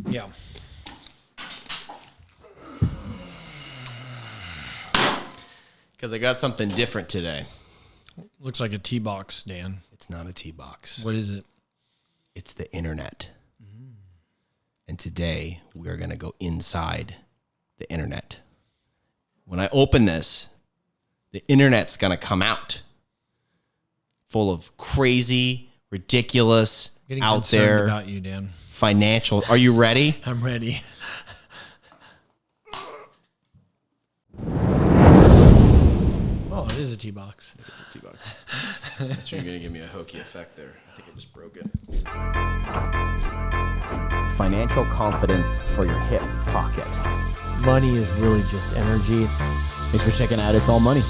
Yeah. Because I got something different today. Looks like a tea box, Dan. It's not a tea box. What is it? It's the internet. And today we are going to go inside the internet. When I open this, the internet's going to come out full of crazy, ridiculous, Getting out concerned there about you, Dan. financial. Are you ready? I'm ready. Oh, it is a tea box. It is a tea box. That's you're going to give me a hokey effect there. I think I just broke it. Financial confidence for your hip pocket. Money is really just energy. Thanks for checking out It's All Money.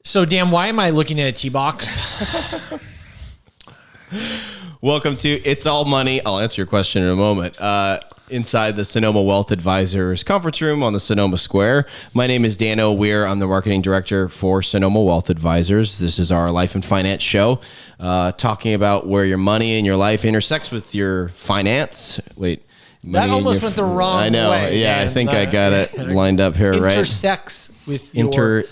So, Dan, why am I looking at a tea box? Welcome to It's All Money. I'll answer your question in a moment. Inside the Sonoma Wealth Advisors conference room on the Sonoma Square. My name is Dano Weir. I'm the marketing director for Sonoma Wealth Advisors. This is our life and finance show, talking about where your money and your life intersects with your finance. Wait. That almost went the wrong way. I know. Yeah, man. I think I got it lined up here, right? Intersects with your...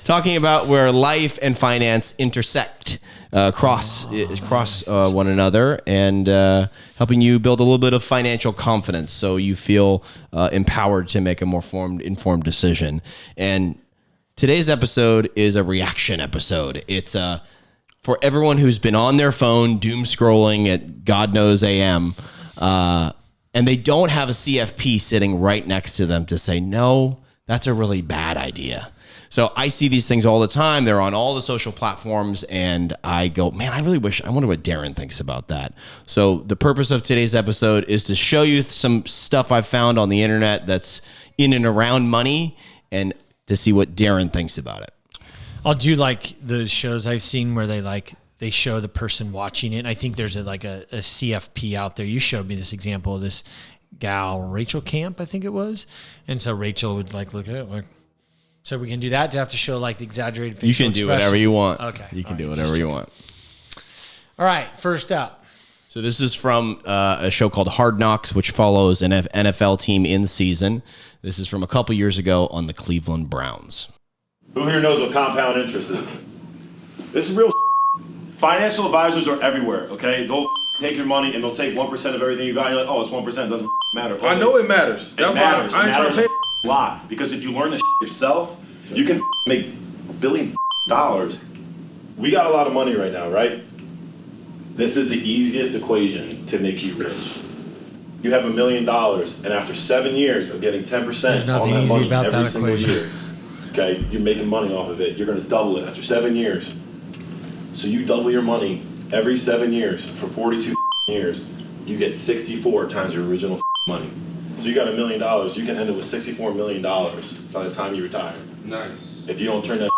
Talking about where life and finance intersect. Cross one another, and helping you build a little bit of financial confidence so you feel empowered to make a more informed decision. And today's episode is a reaction episode. It's for everyone who's been on their phone doom scrolling at God knows AM, and they don't have a CFP sitting right next to them to say, no, that's a really bad idea. So I see these things all the time. They're on all the social platforms, and I go, man, I wonder what Daren thinks about that. So the purpose of today's episode is to show you some stuff I've found on the internet that's in and around money, and to see what Daren thinks about it. I'll do like the shows I've seen where they show the person watching it. I think there's a CFP out there. You showed me this example of this gal, Rachel Camp, I think it was. And so Rachel would look at it like, so we can do that? Do I have to show the exaggerated facial expressions? You can do whatever you want. Okay. You can do whatever you want. All right, first up. So this is from a show called Hard Knocks, which follows an NFL team in season. This is from a couple years ago on the Cleveland Browns. Who here knows what compound interest is? This is real. Financial advisors are everywhere, okay? They'll take your money and they'll take 1% of everything you got. And you're like, oh, it's 1%. It doesn't matter. I know it matters. It matters. It matters a lot. Because if you learn this yourself, you can make $1 billion. We got a lot of money right now, right? This is the easiest equation to make you rich. You have $1 million, and after 7 years of getting 10% on that money every single year, okay, you're making money off of it. You're going to double it after 7 years. So you double your money every 7 years for 42 years. You get 64 times your original money. So you got $1 million. You can end up with $64 million by the time you retire. Nice. If you don't turn that.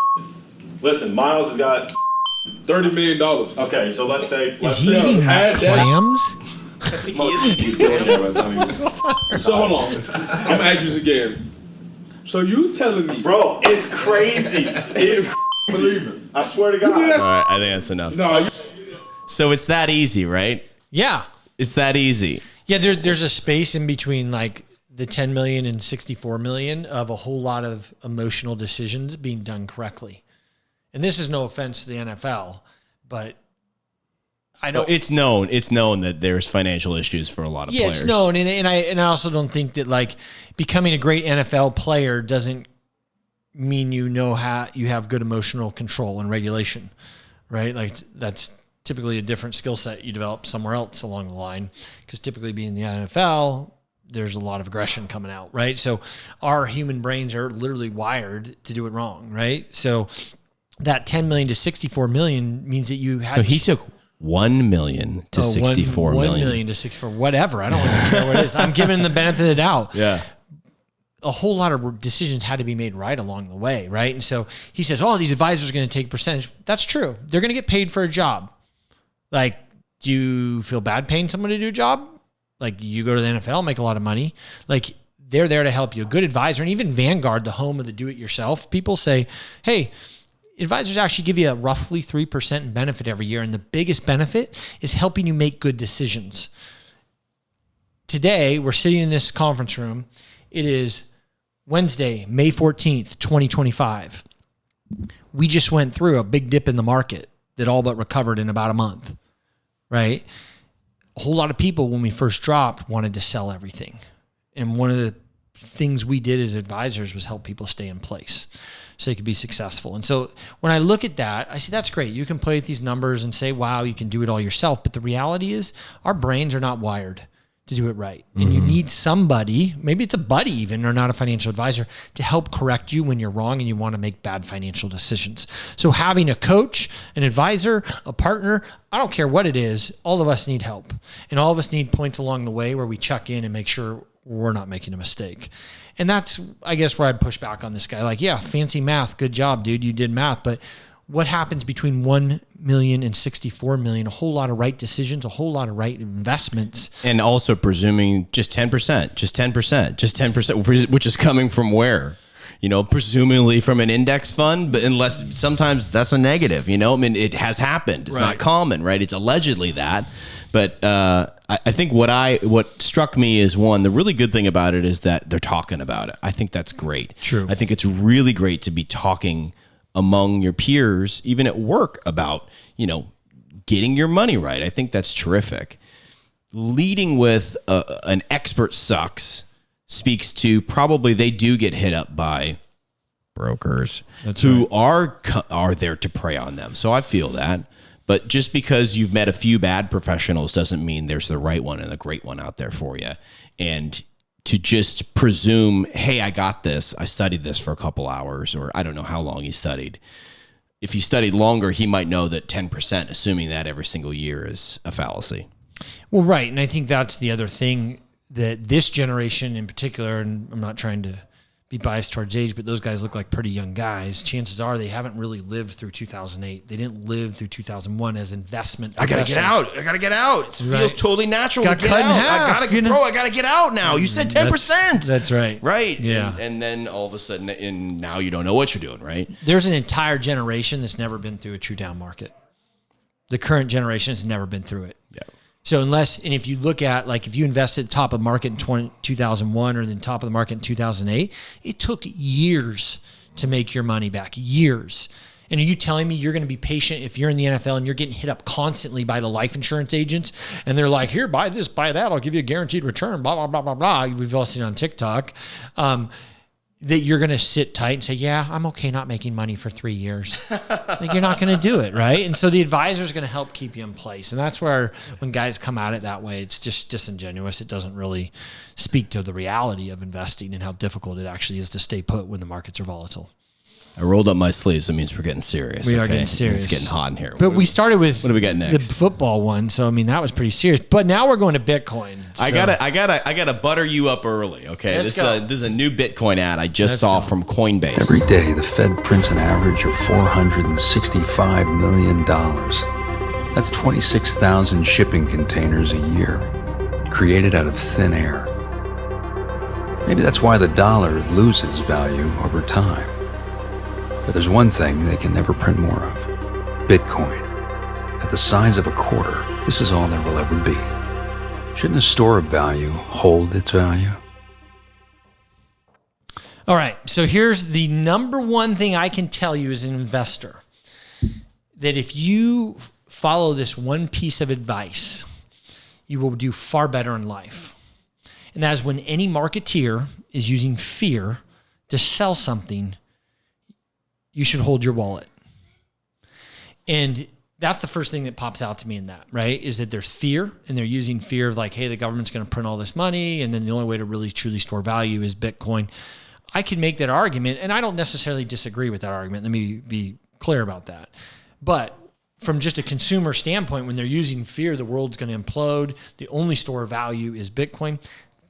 Listen, Miles has got $30 million. Okay, so let's say eating clams? So hold on. I'm asking this again. So you telling me, bro? It's crazy. It's believe it. I swear to God. All right, I think that's enough. No. So it's that easy, right? Yeah. It's that easy. Yeah, there's a space in between the 10 million and 64 million of a whole lot of emotional decisions being done correctly. And this is no offense to the NFL, but I don't. It's known that there's financial issues for a lot of players. Yeah, it's known, and I also don't think that becoming a great NFL player doesn't mean you have good emotional control and regulation, right? That's typically a different skill set you develop somewhere else along the line, because typically being in the NFL, there's a lot of aggression coming out, right? So our human brains are literally wired to do it wrong, right? So that 10 million to 64 million means that you had... So he took 1 million to 64 million. 1 million to 64, whatever. I don't even know what it is. I'm giving the benefit of the doubt. Yeah. A whole lot of decisions had to be made right along the way, right? And so he says, oh, these advisors are going to take percentage. That's true. They're going to get paid for a job. Do you feel bad paying someone to do a job? You go to the NFL, make a lot of money. They're there to help you. A good advisor, and even Vanguard, the home of the do-it-yourself, people say, hey, advisors actually give you a roughly 3% benefit every year. And the biggest benefit is helping you make good decisions. Today, we're sitting in this conference room. It is Wednesday, May 14th, 2025. We just went through a big dip in the market that all but recovered in about a month, right? A whole lot of people, when we first dropped, wanted to sell everything. And one of the things we did as advisors was help people stay in place so they could be successful. And so when I look at that, I say, that's great. You can play with these numbers and say, wow, you can do it all yourself. But the reality is our brains are not wired to do it right. And you need somebody, maybe it's a buddy even, or not a financial advisor, to help correct you when you're wrong and you want to make bad financial decisions. So having a coach, an advisor, a partner, I don't care what it is, all of us need help. And all of us need points along the way where we check in and make sure we're not making a mistake. And that's, I guess, where I'd push back on this guy. Like, yeah, fancy math. Good job, dude. You did math. But what happens between 1 million and 64 million? A whole lot of right decisions, a whole lot of right investments. And also presuming just 10%, which is coming from where? You know, presumably from an index fund, but unless sometimes that's a negative, you know, I mean, it has happened. It's not common, right? It's allegedly that. But I think what struck me is, one, the really good thing about it is that they're talking about it. I think that's great. True. I think it's really great to be talking among your peers, even at work, about, you know, getting your money right. I think that's terrific. Leading with an expert sucks speaks to probably they do get hit up by brokers who are there to prey on them. So I feel that. But just because you've met a few bad professionals doesn't mean there's the right one and the great one out there for you. And to just presume, hey, I got this. I studied this for a couple hours, or I don't know how long he studied. If he studied longer, he might know that 10%, assuming that every single year, is a fallacy. Well, right. And I think that's the other thing that this generation in particular, and I'm not trying to be biased towards age, but those guys look like pretty young guys. Chances are they haven't really lived through 2008. They didn't live through 2001 as investment professionals. I gotta get out. It feels totally natural Got to get cut in out. half, I gotta get out now. You said 10%. That's right. Right. Yeah. And then all of a sudden, and now you don't know what you're doing, right? There's an entire generation that's never been through a true down market. The current generation has never been through it. Yeah. So and if you look at, like, if you invested at the top of the market in 2001 or the top of the market in 2008, it took years to make your money back, years. And are you telling me you're going to be patient if you're in the NFL and you're getting hit up constantly by the life insurance agents and they're like, here, buy this, buy that, I'll give you a guaranteed return, blah, blah, blah, blah, blah. We've all seen on TikTok. That you're going to sit tight and say, yeah, I'm okay not making money for 3 years. Like, you're not going to do it, right? And so the advisor is going to help keep you in place. And that's where, when guys come at it that way, it's just disingenuous. It doesn't really speak to the reality of investing and how difficult it actually is to stay put when the markets are volatile. I rolled up my sleeves. That means we're getting serious. We are getting serious. It's getting hot in here. But we started with what do we got next? The football one. So, I mean, that was pretty serious. But now we're going to Bitcoin. So. I gotta butter you up early. Okay, this is a new Bitcoin ad I just saw from Coinbase. Every day, the Fed prints an average of $465 million. That's 26,000 shipping containers a year, created out of thin air. Maybe that's why the dollar loses value over time. But there's one thing they can never print more of: Bitcoin. At the size of a quarter, this is all there will ever be. Shouldn't a store of value hold its value? All right, so here's the number one thing I can tell you as an investor, that if you follow this one piece of advice, you will do far better in life. And that is, when any marketeer is using fear to sell something, you should hold your wallet. And that's the first thing that pops out to me in that, right? Is that there's fear, and they're using fear of, like, hey, the government's going to print all this money, and then the only way to really truly store value is Bitcoin. I could make that argument, and I don't necessarily disagree with that argument. Let me be clear about that. But from just a consumer standpoint, when they're using fear, the world's going to implode, the only store of value is Bitcoin,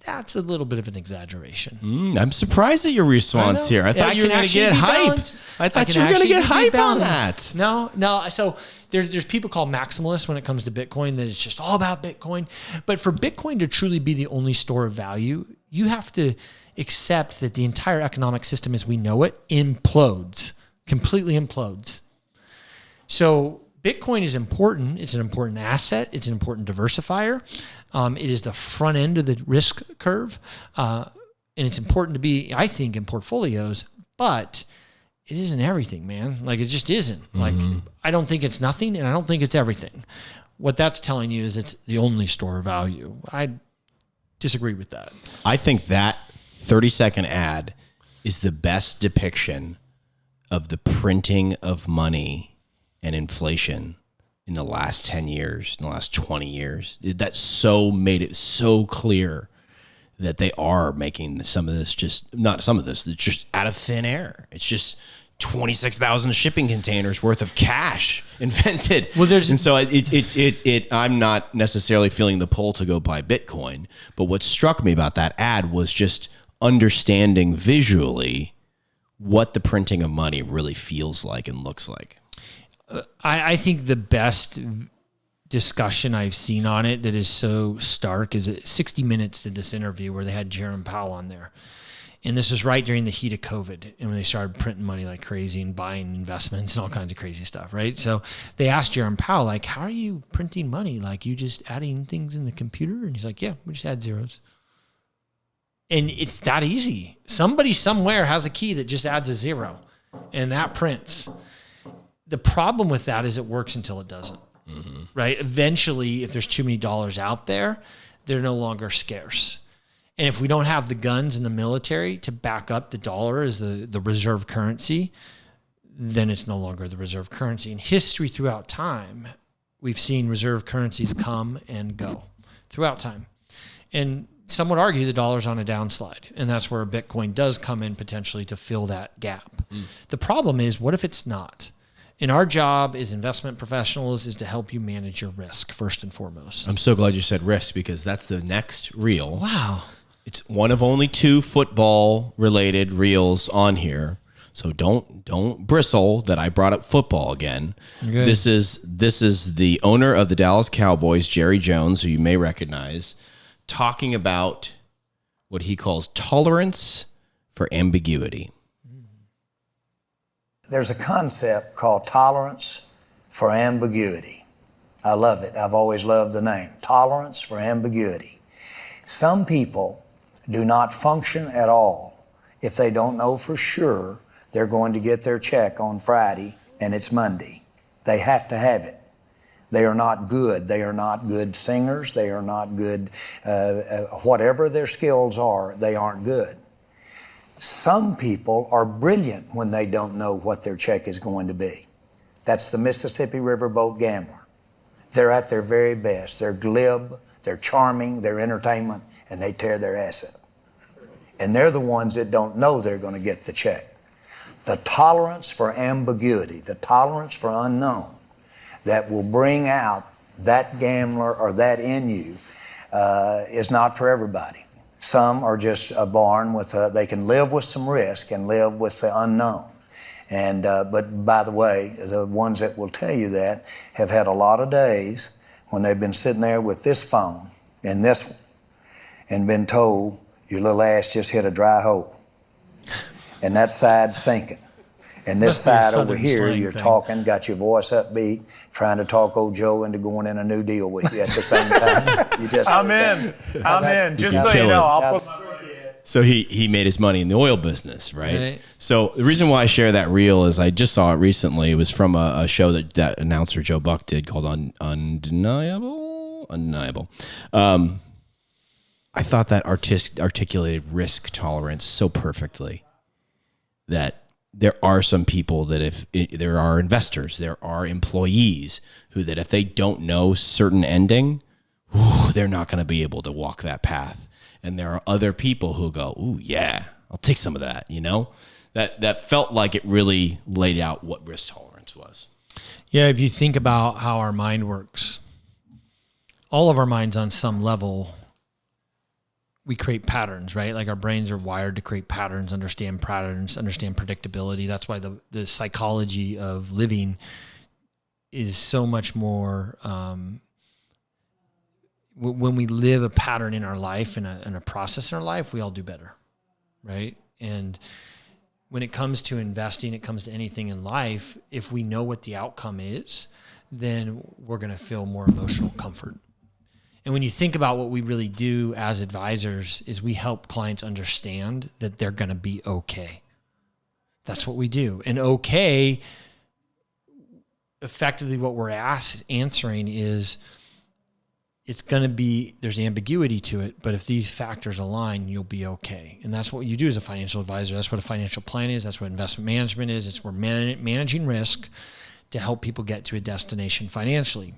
that's a little bit of an exaggeration. I'm surprised at your response here. I thought you were going to get hype. I thought you were going to get hype on that. No. So there's people called maximalists when it comes to Bitcoin, that it's just all about Bitcoin. But for Bitcoin to truly be the only store of value, you have to accept that the entire economic system as we know it implodes, completely implodes. So Bitcoin is important. It's an important asset. It's an important diversifier. It is the front end of the risk curve. And it's important to be, I think, in portfolios, but it isn't everything, man. Like, it just isn't. Like, I don't think it's nothing, and I don't think it's everything. What that's telling you is it's the only store of value. I disagree with that. I think that 30-second ad is the best depiction of the printing of money and inflation in the last 10 years, in the last 20 years. That so made it so clear that they are making some of this just, not some of this, it's just out of thin air. It's just 26,000 shipping containers worth of cash invented. Well, and so I'm not necessarily feeling the pull to go buy Bitcoin, but what struck me about that ad was just understanding visually what the printing of money really feels like and looks like. I think the best discussion I've seen on it that is so stark is 60 Minutes did this interview where they had Jerome Powell on there. And this was right during the heat of COVID and when they started printing money like crazy and buying investments and all kinds of crazy stuff, right? So they asked Jerome Powell, like, how are you printing money? Like, you just adding things in the computer? And he's like, yeah, we just add zeros. And it's that easy. Somebody somewhere has a key that just adds a zero and that prints. The problem with that is it works until it doesn't, right? Eventually, if there's too many dollars out there, they're no longer scarce. And if we don't have the guns in the military to back up the dollar as the reserve currency, then it's no longer the reserve currency. In history throughout time, we've seen reserve currencies come and go throughout time. And some would argue the dollar's on a downslide, and that's where Bitcoin does come in potentially to fill that gap. The problem is, what if it's not? And our job as investment professionals is to help you manage your risk first and foremost. I'm so glad you said risk because that's the next reel. Wow. It's one of only 2 football related reels on here. So don't bristle that I brought up football again. Good. This is the owner of the Dallas Cowboys, Jerry Jones, who you may recognize, talking about what he calls tolerance for ambiguity. There's a concept called tolerance for ambiguity. I love it. I've always loved the name. Tolerance for ambiguity. Some people do not function at all if they don't know for sure they're going to get their check on Friday and it's Monday. They have to have it. They are not good. They are not good singers. They are not good, whatever their skills are, they aren't good. Some people are brilliant when they don't know what their check is going to be. That's the Mississippi Riverboat gambler. They're at their very best. They're glib, they're charming, they're entertainment, and they tear their ass up. And they're the ones that don't know they're going to get the check. The tolerance for ambiguity, the tolerance for unknown that will bring out that gambler or that in you is not for everybody. Some are just born with, they can live with some risk and live with the unknown. And but by the way, the ones that will tell you that have had a lot of days when they've been sitting there with this phone and this one and been told, your little ass just hit a dry hole. And that side's sinking. And this side over here, you're talking, got your voice upbeat, trying to talk old Joe into going in a new deal with you at the same time. You just I'm in. Just so you know, I'll put. So he made his money in the oil business, right? So the reason why I share that reel is I just saw it recently. It was from a show that announcer Joe Buck did called Undeniable. I thought that articulated risk tolerance so perfectly that there are some people that if there are investors, there are employees who that if they don't know certain ending, they're not going to be able to walk that path. And there are other people who go, ooh, yeah, I'll take some of that, you know? That felt like it really laid out what risk tolerance was. Yeah, if you think about how our mind works, all of our minds on some level, we create patterns, right? Like our brains are wired to create patterns, understand predictability. That's why the psychology of living is so much more, when we live a pattern in our life and a process in our life, we all do better, right? And when it comes to investing, it comes to anything in life, if we know what the outcome is, then we're going to feel more emotional comfort. And when you think about what we really do as advisors is we help clients understand that they're going to be okay. That's what we do. And okay, effectively what we're answering is it's going to be, there's ambiguity to it, but if these factors align, you'll be okay. And that's what you do as a financial advisor. That's what a financial plan is. That's what investment management is. It's we're managing risk to help people get to a destination financially.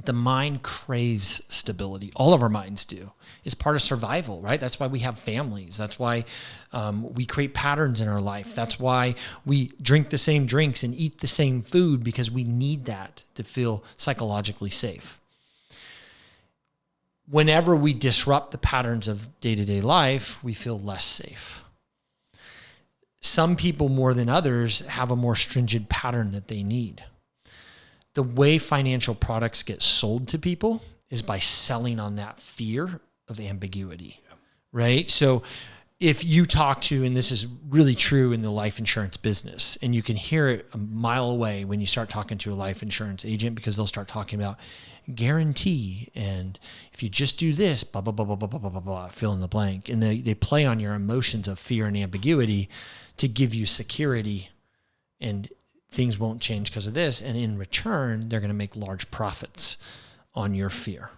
The mind craves stability. All of our minds do. It's part of survival, right? That's why we have families. That's why we create patterns in our life. That's why we drink the same drinks and eat the same food, because we need that to feel psychologically safe. Whenever we disrupt the patterns of day-to-day life, we feel less safe. Some people more than others have a more stringent pattern that they need. The way financial products get sold to people is by selling on that fear of ambiguity, right? So if you talk to, and this is really true in the life insurance business, and you can hear it a mile away when you start talking to a life insurance agent, because they'll start talking about guarantee, and if you just do this, blah, blah, blah, blah, blah, blah, blah, blah, fill in the blank. And they play on your emotions of fear and ambiguity to give you security, and things won't change because of this. And in return, they're going to make large profits on your fear,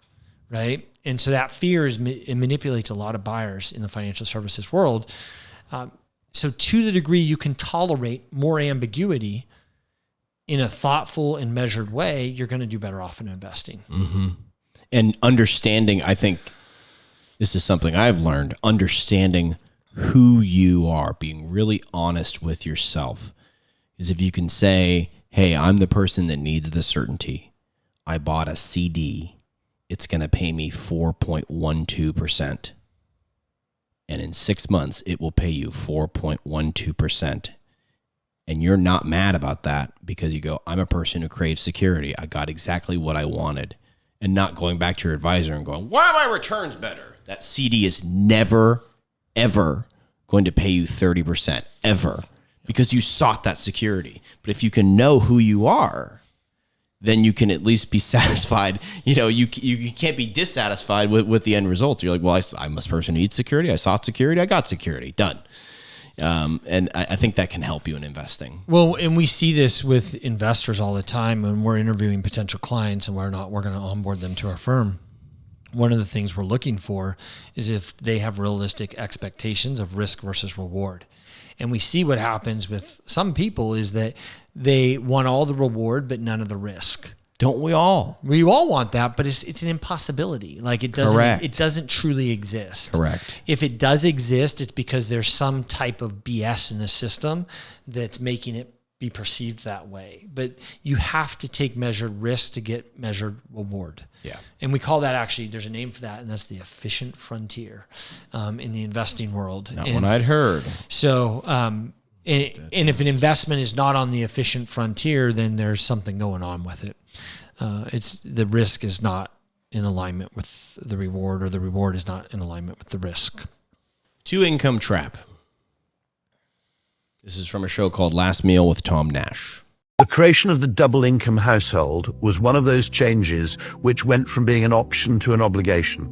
right? And so that fear it manipulates a lot of buyers in the financial services world. So to the degree you can tolerate more ambiguity in a thoughtful and measured way, you're going to do better off in investing. Mm-hmm. And understanding, I think this is something I've learned, understanding who you are, being really honest with yourself, is if you can say, hey, I'm the person that needs the certainty. I bought a CD. It's going to pay me 4.12%. And in 6 months, it will pay you 4.12%. And you're not mad about that because you go, I'm a person who craves security. I got exactly what I wanted. And not going back to your advisor and going, why are my returns better? That CD is never, ever going to pay you 30%, ever, because you sought that security. But if you can know who you are, then you can at least be satisfied. You know, you can't be dissatisfied with the end results. You're like, well, I'm a person who needs security. I sought security. I got security. Done. And I think that can help you in investing. Well, and we see this with investors all the time when we're interviewing potential clients and we're going to onboard them to our firm. One of the things we're looking for is if they have realistic expectations of risk versus reward. And we see what happens with some people is that they want all the reward but none of the risk. Don't we all? We all want that, but it's an impossibility. Like it doesn't truly exist. Correct. If it does exist, it's because there's some type of BS in the system that's making it be perceived that way. But you have to take measured risk to get measured reward. Yeah. And we call that, actually, there's a name for that, and that's the efficient frontier in the investing world. Not one I'd heard. So, and if an investment is not on the efficient frontier, then there's something going on with it. The risk is not in alignment with the reward, or the reward is not in alignment with the risk. 2-income trap. This is from a show called Last Meal with Tom Nash. The creation of the double-income household was one of those changes which went from being an option to an obligation.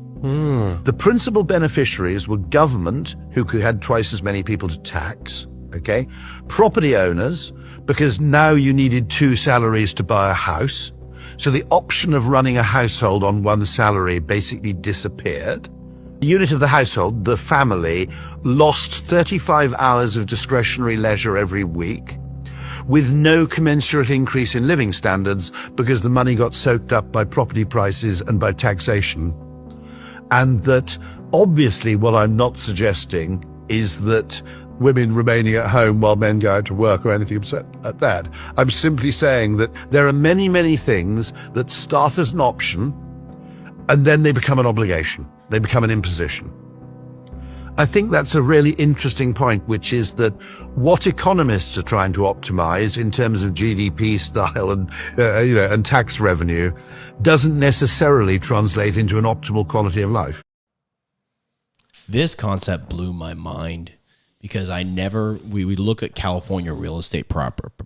The principal beneficiaries were government, who had twice as many people to tax, okay? Property owners, because now you needed 2 salaries to buy a house. So the option of running a household on one salary basically disappeared. The unit of the household, the family, lost 35 hours of discretionary leisure every week, with no commensurate increase in living standards because the money got soaked up by property prices and by taxation. And that, obviously, what I'm not suggesting is that women remaining at home while men go out to work or anything like that. I'm simply saying that there are many, many things that start as an option and then they become an obligation. They become an imposition. I think that's a really interesting point, which is that what economists are trying to optimize in terms of GDP style and tax revenue doesn't necessarily translate into an optimal quality of life. This concept blew my mind because we look at California real estate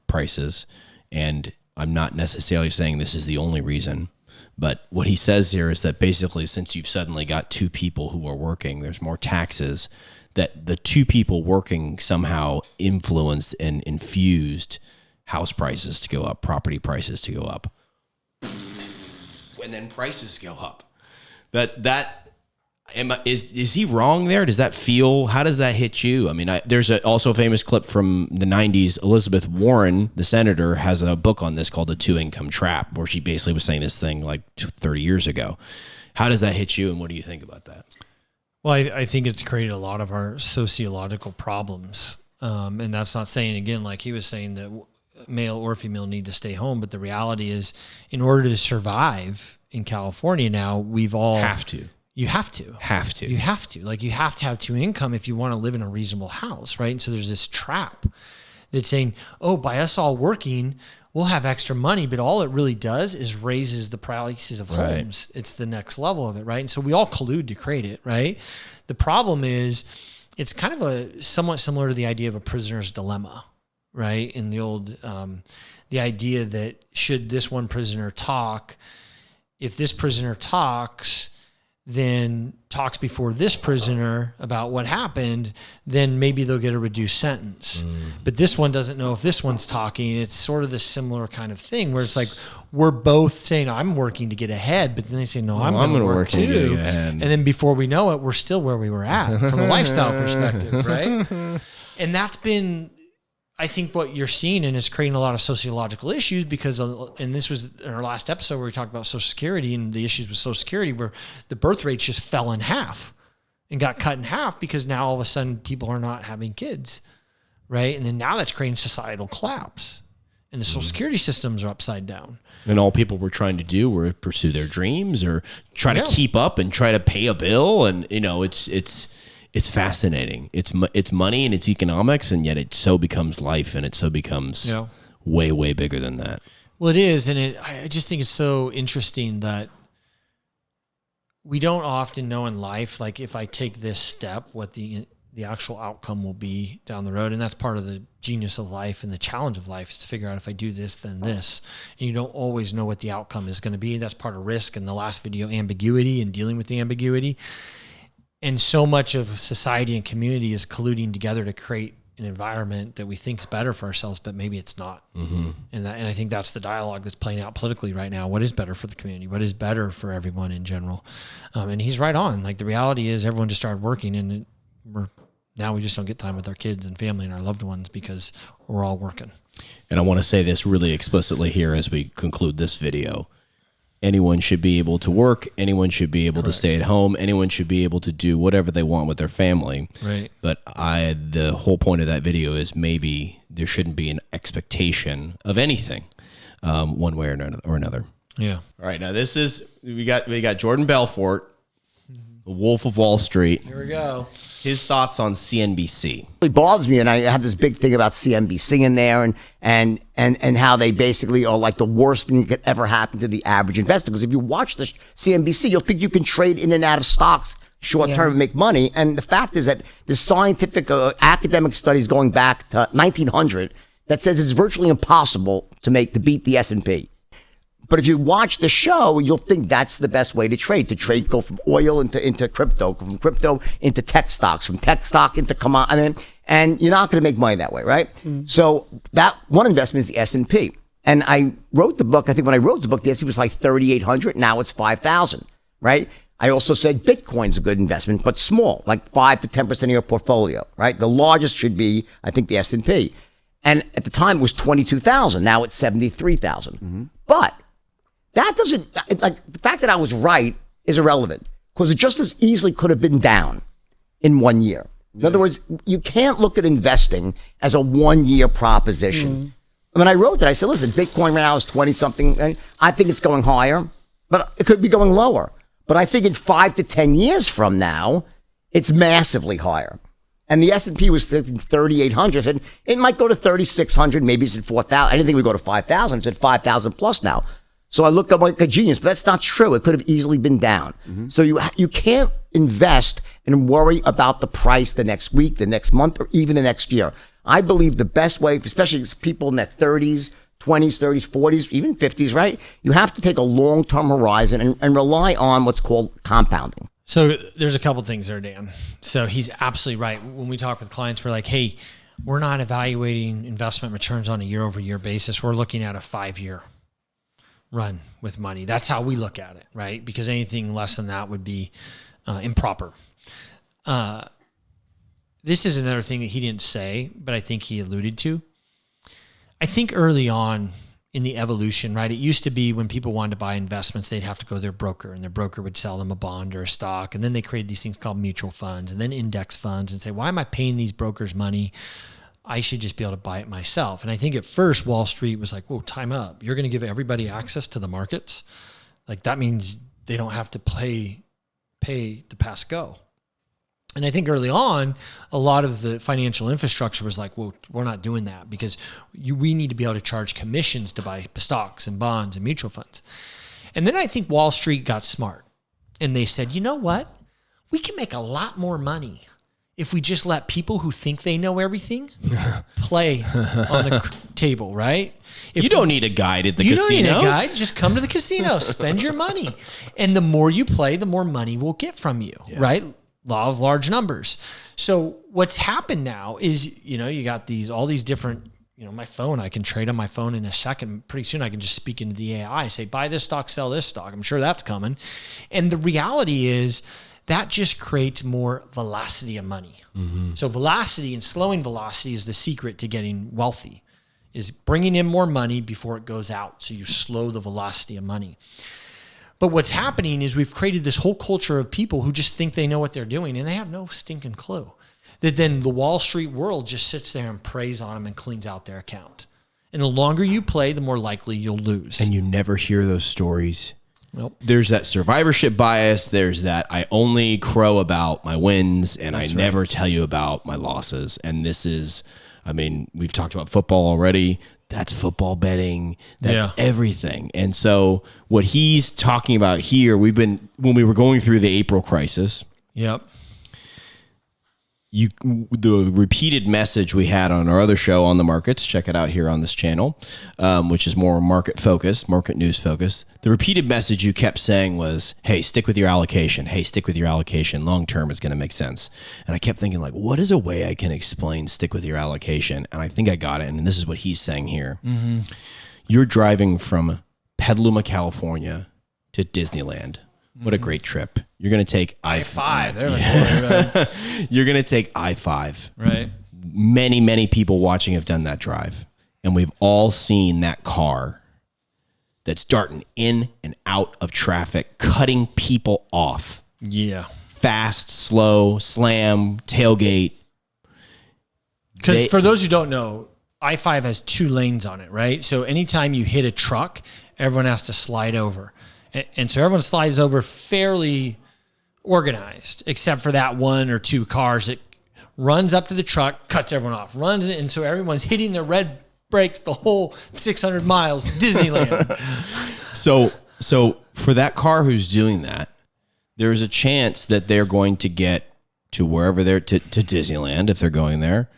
prices, and I'm not necessarily saying this is the only reason, but what he says here is that basically since you've suddenly got two people who are working, there's more taxes, that the two people working somehow influenced and infused house prices to go up, property prices to go up. And then prices go up. Is he wrong there? Does that feel, how does that hit you? I mean, there's also a famous clip from the 90s. Elizabeth Warren, the senator, has a book on this called The Two Income Trap, where she basically was saying this thing like 30 years ago. How does that hit you, and what do you think about that? Well, I think it's created a lot of our sociological problems. And that's not saying, again, like he was saying, that male or female need to stay home. But the reality is, in order to survive in California now, we've all... You have to. Like, you have to have two income if you want to live in a reasonable house, right? And so there's this trap that's saying, oh, by us all working, we'll have extra money, but all it really does is raises the prices of homes. It's the next level of it, right? And so we all collude to create it, right? The problem is, it's kind of somewhat similar to the idea of a prisoner's dilemma, right? In the old, the idea that should this one prisoner talk, if this prisoner talks, then talks before this prisoner about what happened, then maybe they'll get a reduced sentence. But this one doesn't know if this one's talking. It's sort of this similar kind of thing where it's like, we're both saying, I'm working to get ahead, but then they say, no, I'm going to work too. And then before we know it, we're still where we were at from a lifestyle perspective, right? And that's been, I think, what you're seeing, and it's creating a lot of sociological issues because, and this was in our last episode where we talked about Social Security and the issues with Social Security, where the birth rates just fell in half and got cut in half because now all of a sudden people are not having kids, right? And then now that's creating societal collapse, and the Social Security systems are upside down. And all people were trying to do were pursue their dreams or try to keep up and try to pay a bill, and it's fascinating. It's money and it's economics, and yet it so becomes life, and it so becomes way, way bigger than that. Well, it is, and I just think it's so interesting that we don't often know in life, like if I take this step, what the actual outcome will be down the road. And that's part of the genius of life and the challenge of life, is to figure out if I do this, then this. And you don't always know what the outcome is going to be. That's part of risk. In the last video, ambiguity and dealing with the ambiguity. And so much of society and community is colluding together to create an environment that we think is better for ourselves, but maybe it's not. And I think that's the dialogue that's playing out politically right now. What is better for the community? What is better for everyone in general? And he's right on. Like, the reality is everyone just started working, and we just don't get time with our kids and family and our loved ones because we're all working. And I want to say this really explicitly here as we conclude this video. Anyone should be able to work. Anyone should be able to stay at home. Anyone should be able to do whatever they want with their family. Right. But the whole point of that video is maybe there shouldn't be an expectation of anything, one way or another. Yeah. All right. Now we got Jordan Belfort, the Wolf of Wall Street. Here we go. His thoughts on CNBC. It bothers me, and I have this big thing about CNBC in there, and how they basically are like the worst thing that could ever happen to the average investor. Because if you watch the CNBC, you'll think you can trade in and out of stocks short term and make money. And the fact is that the scientific academic studies going back to 1900 that says it's virtually impossible to beat the S&P. But if you watch the show, you'll think that's the best way to trade. Go from oil into crypto, from crypto into tech stocks, from tech stock into commodity. And you're not going to make money that way, right? So that one investment is the S&P. And I wrote the book. I think when I wrote the book, the S&P was like 3,800. Now it's 5,000, right? I also said Bitcoin's a good investment, but small, like 5 to 10% of your portfolio, right? The largest should be, I think, the S&P. And at the time, it was 22,000. Now it's 73,000. But that doesn't, like, the fact that I was right is irrelevant, because it just as easily could have been down in 1 year. In other words, you can't look at investing as a 1 year proposition. When I wrote that, I said, listen, Bitcoin right now is 20 something. I think it's going higher, but it could be going lower. But I think in 5 to 10 years from now, it's massively higher. And the S&P was 3,800, and it might go to 3,600. Maybe it's at 4,000. I didn't think we'd go to 5,000. It's at 5,000 plus now. So I looked up like a genius, but that's not true. It could have easily been down. So you can't invest and worry about the price the next week, the next month, or even the next year. I believe the best way, especially as people in their 30s, 20s, 30s, 40s, even 50s, right? You have to take a long-term horizon and rely on what's called compounding. So there's a couple things there, Dan. So he's absolutely right. When we talk with clients, we're like, hey, we're not evaluating investment returns on a year-over-year basis. We're looking at a 5-year run with money. That's how we look at it, right? Because anything less than that would be improper. This is another thing that he didn't say, but I think he alluded to. I think early on in the evolution, right, it used to be when people wanted to buy investments, they'd have to go to their broker, and their broker would sell them a bond or a stock. And then they created these things called mutual funds and then index funds and say, why am I paying these brokers money? I should just be able to buy it myself. And I think at first Wall Street was like, whoa, time up. You're going to give everybody access to the markets? Like that means they don't have to pay to pass go. And I think early on, a lot of the financial infrastructure was like, well, we're not doing that because we need to be able to charge commissions to buy stocks and bonds and mutual funds. And then I think Wall Street got smart and they said, you know what? We can make a lot more money if we just let people who think they know everything play on the table, right? If you don't need a guide at the casino. You don't need a guide. Just come to the casino, spend your money. And the more you play, the more money we'll get from you, right? Law of large numbers. So what's happened now is, you got all these different, my phone, I can trade on my phone in a second. Pretty soon I can just speak into the AI, say, buy this stock, sell this stock. I'm sure that's coming. And the reality is that just creates more velocity of money. So velocity and slowing velocity is the secret to getting wealthy, is bringing in more money before it goes out. So you slow the velocity of money. But what's happening is we've created this whole culture of people who just think they know what they're doing and they have no stinking clue. That then the Wall Street world just sits there and preys on them and cleans out their account. And the longer you play, the more likely you'll lose. And you never hear those stories. Nope. There's that survivorship bias. There's that I only crow about my wins and I never tell you about my losses. And this is, we've talked about football already. That's football betting. That's everything. And so what he's talking about here, when we were going through the April crisis. Yep. The repeated message we had on our other show on the markets, check it out here on this channel, which is more market focused, market news focused. The repeated message you kept saying was, hey, stick with your allocation. Hey, stick with your allocation. Long term is going to make sense. And I kept thinking, like, what is a way I can explain stick with your allocation? And I think I got it. And this is what he's saying here. You're driving from Petaluma, California to Disneyland. What a great trip. You're going to take I-5. You're going to take I-5. Right. Many, many people watching have done that drive. And we've all seen that car that's darting in and out of traffic, cutting people off. Yeah. Fast, slow, slam, tailgate. Because for those who don't know, I-5 has 2 lanes on it, right? So anytime you hit a truck, everyone has to slide over. And so everyone slides over fairly organized, except for that 1 or 2 cars that runs up to the truck, cuts everyone off, runs it, and so everyone's hitting their red brakes the whole 600 miles Disneyland. So for that car who's doing that, there's a chance that they're going to get to wherever they're to Disneyland if they're going there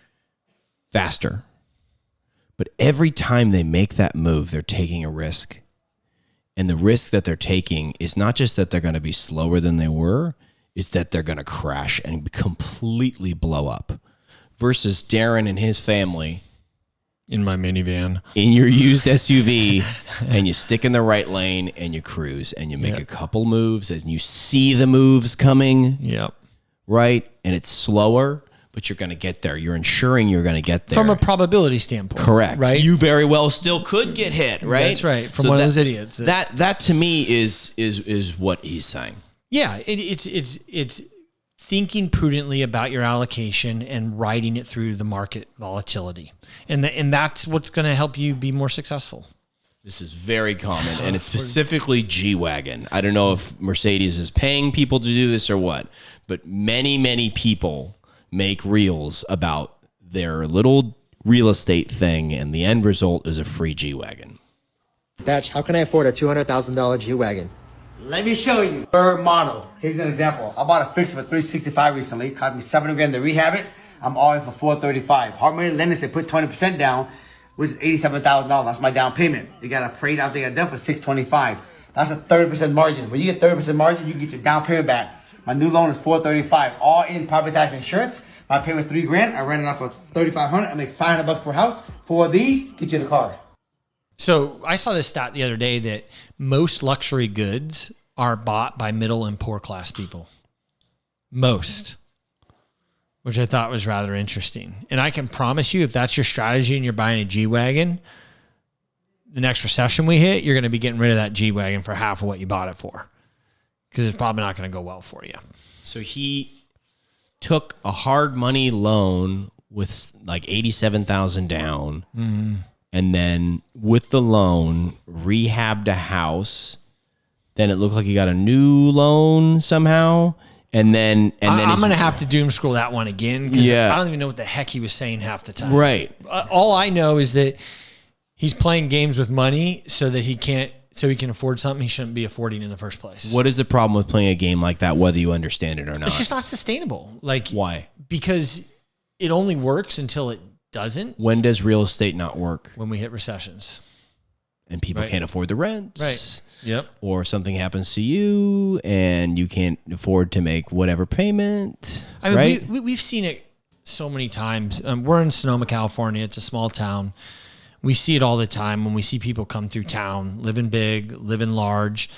faster. But every time they make that move, they're taking a risk. And the risk that they're taking is not just that they're going to be slower than they were, it's that they're going to crash and completely blow up. Versus Daren and his family in my minivan, in your used SUV, and you stick in the right lane and you cruise and you make a couple moves and you see the moves coming. Yep. Right? And it's slower, but you're going to get there. You're ensuring you're going to get there. From a probability standpoint. Correct. Right? You very well still could get hit, right? That's right. From one of those idiots. That to me is what he's saying. Yeah, it's thinking prudently about your allocation and riding it through the market volatility. And that's what's going to help you be more successful. This is very common, and it's specifically G-Wagon. I don't know if Mercedes is paying people to do this or what, but many, many people make reels about their little real estate thing, and the end result is a free G-Wagon. Thatch, how can I afford a $200,000 G-Wagon? Let me show you. Third model. Here's an example. I bought a fix for $365 recently. Cost me $70 grand to rehab it. I'm all in for $435. Hard money lenders, they put 20% down, which is $87,000. That's my down payment. You got a appraised out there done for $625. That's a 30% margin. When you get 30% margin, you can get your down payment back. My new loan is $435. All in property tax insurance. My payment $3 grand. I rent it out for $3,500. I make $500 per house. 4 of these, get you the car. So I saw this stat the other day that most luxury goods are bought by middle and poor class people. Most. Which I thought was rather interesting. And I can promise you, if that's your strategy and you're buying a G-Wagon, the next recession we hit, you're going to be getting rid of that G-Wagon for half of what you bought it for. Because it's probably not going to go well for you. So he took a hard money loan with like $87,000 down. Mm-hmm. And then with the loan, rehabbed a house. Then it looked like he got a new loan somehow. And then I'm going to have to doom scroll that one again. Because Yeah. I don't even know what the heck he was saying half the time. Right. All I know is that he's playing games with money so that he can afford something he shouldn't be affording in the first place. What is the problem with playing a game like that, whether you understand it or not? It's just not sustainable. Like, why? Because it only works until it doesn't. When does real estate not work? When we hit recessions. And people Right. can't afford the rents. Right. Yep. Or something happens to you and you can't afford to make whatever payment. I mean, right? we've seen it so many times. We're in Sonoma, California. It's a small town. We see it all the time when we see people come through town, living big, living large.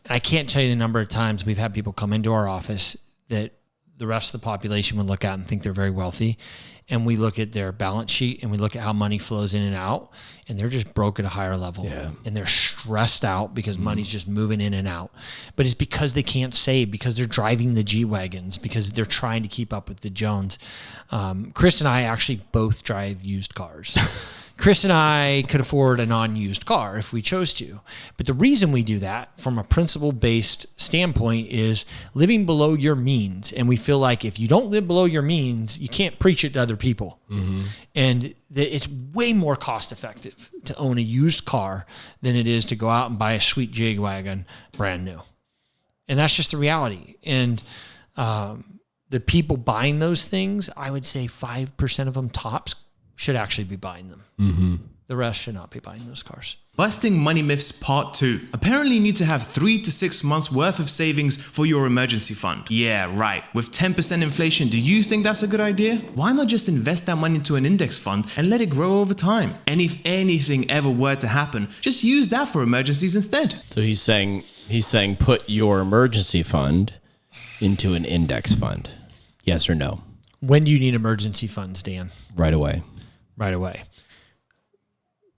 I can't tell you the number of times we've had people come into our office that the rest of the population would look at and think they're very wealthy. And we look at their balance sheet and we look at how money flows in and out, and they're just broke at a higher level. Yeah. And they're stressed out because money's just moving in and out. But it's because they can't save, because they're driving the G-Wagons, because they're trying to keep up with the Jones. Chris and I actually both drive used cars. Chris and I could afford a non-used car if we chose to. But the reason we do that from a principle-based standpoint is living below your means. And we feel like if you don't live below your means, you can't preach it to other people. Mm-hmm. And it's way more cost-effective to own a used car than it is to go out and buy a sweet J-Wagon brand new. And that's just the reality. And the people buying those things, I would say 5% of them tops should actually be buying them. Mm-hmm. The rest should not be buying those cars. Busting Money Myths Part 2. Apparently you need to have 3 to 6 months worth of savings for your emergency fund. Yeah, right. With 10% inflation, do you think that's a good idea? Why not just invest that money into an index fund and let it grow over time? And if anything ever were to happen, just use that for emergencies instead. So he's saying put your emergency fund into an index fund. Yes or no? When do you need emergency funds, Dan? Right away. Right away.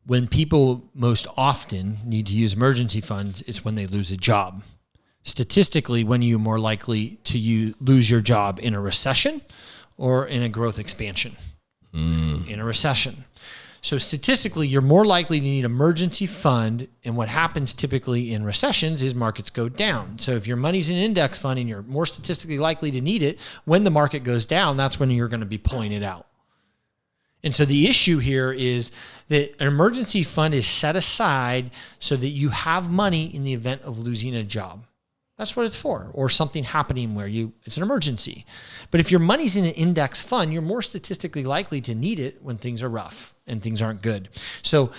When people most often need to use emergency funds, it's when they lose a job. Statistically, when you're more likely to lose your job in a recession or in a growth expansion. In a recession. So statistically, you're more likely to need an emergency fund, and what happens typically in recessions is markets go down. So if your money's in an index fund and you're more statistically likely to need it, when the market goes down, that's when you're going to be pulling it out. And so the issue here is that an emergency fund is set aside so that you have money in the event of losing a job. That's what it's for, or something happening where it's an emergency. But if your money's in an index fund, you're more statistically likely to need it when things are rough and things aren't good. So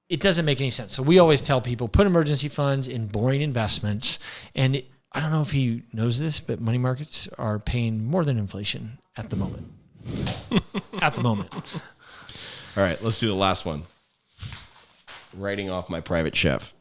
it doesn't make any sense. So we always tell people, put emergency funds in boring investments. And I don't know if he knows this, but money markets are paying more than inflation at the moment. At the moment. All right, let's do the last one. Writing off my private chef.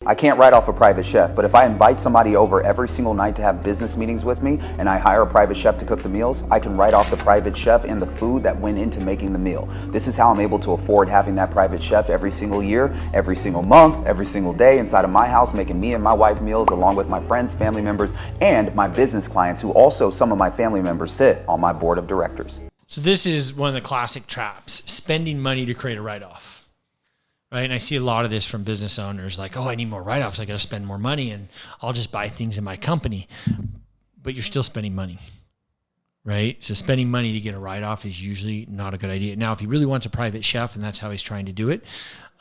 I can't write off a private chef, but if I invite somebody over every single night to have business meetings with me and I hire a private chef to cook the meals, I can write off the private chef and the food that went into making the meal. This is how I'm able to afford having that private chef every single year, every single month, every single day inside of my house, making me and my wife meals along with my friends, family members, and my business clients, who also some of my family members sit on my board of directors. So this is one of the classic traps, spending money to create a write-off. Right? And I see a lot of this from business owners like, oh, I need more write-offs. I got to spend more money and I'll just buy things in my company. But you're still spending money, right? So spending money to get a write-off is usually not a good idea. Now, if he really wants a private chef and that's how he's trying to do it,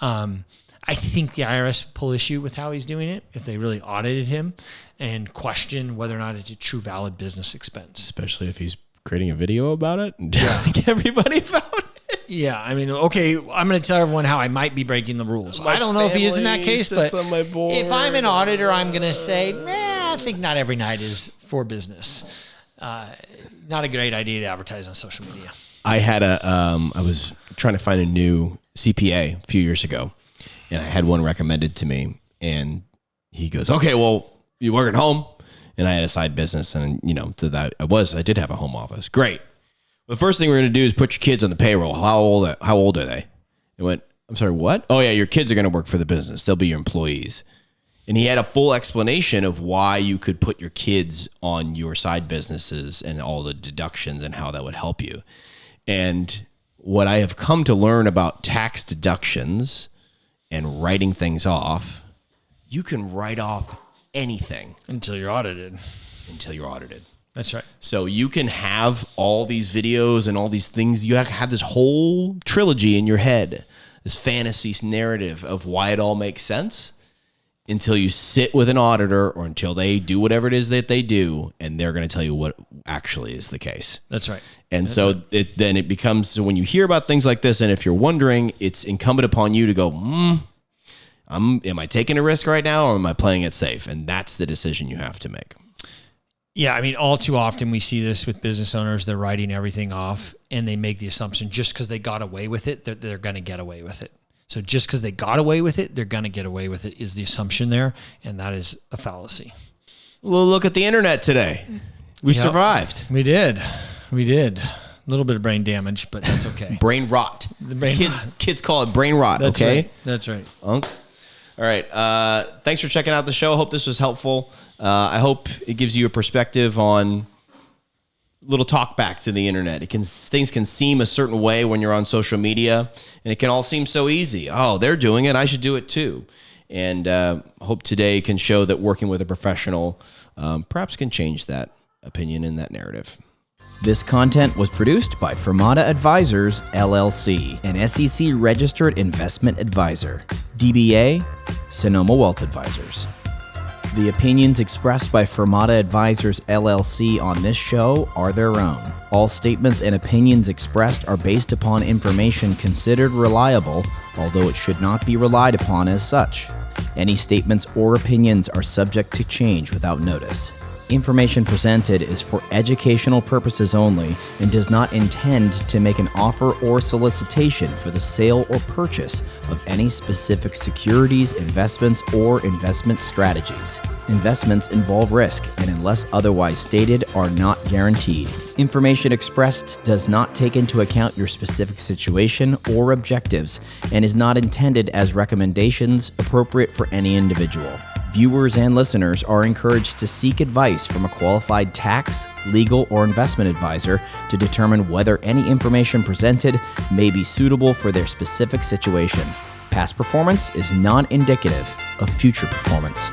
I I think the IRS will pull issue with how he's doing it if they really audited him and question whether or not it's a true valid business expense. Especially if he's creating a video about it and telling everybody about it. Yeah, I mean, okay, I'm going to tell everyone how I might be breaking the rules. I don't know if he is in that case, but if I'm an auditor, I'm going to say, I think not every night is for business. Not a great idea to advertise on social media. I had I was trying to find a new CPA a few years ago, and I had one recommended to me, and he goes, okay, well, you work at home? And I had a side business, and to that I did have a home office. Great. The first thing we're going to do is put your kids on the payroll. How old are they? It went, I'm sorry, what? Oh yeah, your kids are going to work for the business. They'll be your employees. And he had a full explanation of why you could put your kids on your side businesses and all the deductions and how that would help you. And what I have come to learn about tax deductions and writing things off, you can write off anything. Until you're audited. That's right. So you can have all these videos and all these things. You have this whole trilogy in your head, this fantasy narrative of why it all makes sense until you sit with an auditor or until they do whatever it is that they do, and they're going to tell you what actually is the case. That's right. And then it becomes, so when you hear about things like this, and if you're wondering, it's incumbent upon you to go, am I taking a risk right now or am I playing it safe? And that's the decision you have to make. Yeah, I mean, all too often we see this with business owners. They're writing everything off, and they make the assumption just because they got away with it, that they're going to get away with it. So just because they got away with it, they're going to get away with it is the assumption there, and that is a fallacy. Well, look at the internet today. We survived. We did. A little bit of brain damage, but that's okay. Brain rot. Kids call it brain rot, that's okay? Right. That's right. All right. Thanks for checking out the show. I hope this was helpful. I hope it gives you a perspective on little talk back to the internet. Things can seem a certain way when you're on social media, and it can all seem so easy. Oh, they're doing it. I should do it too. And hope today can show that working with a professional perhaps can change that opinion and that narrative. This content was produced by Fermata Advisors, LLC, an SEC-registered investment advisor. DBA, Sonoma Wealth Advisors. The opinions expressed by Fermata Advisors, LLC on this show are their own. All statements and opinions expressed are based upon information considered reliable, although it should not be relied upon as such. Any statements or opinions are subject to change without notice. Information presented is for educational purposes only and does not intend to make an offer or solicitation for the sale or purchase of any specific securities, investments, or investment strategies. Investments involve risk and, unless otherwise stated, are not guaranteed. Information expressed does not take into account your specific situation or objectives and is not intended as recommendations appropriate for any individual. Viewers and listeners are encouraged to seek advice from a qualified tax, legal, or investment advisor to determine whether any information presented may be suitable for their specific situation. Past performance is not indicative of future performance.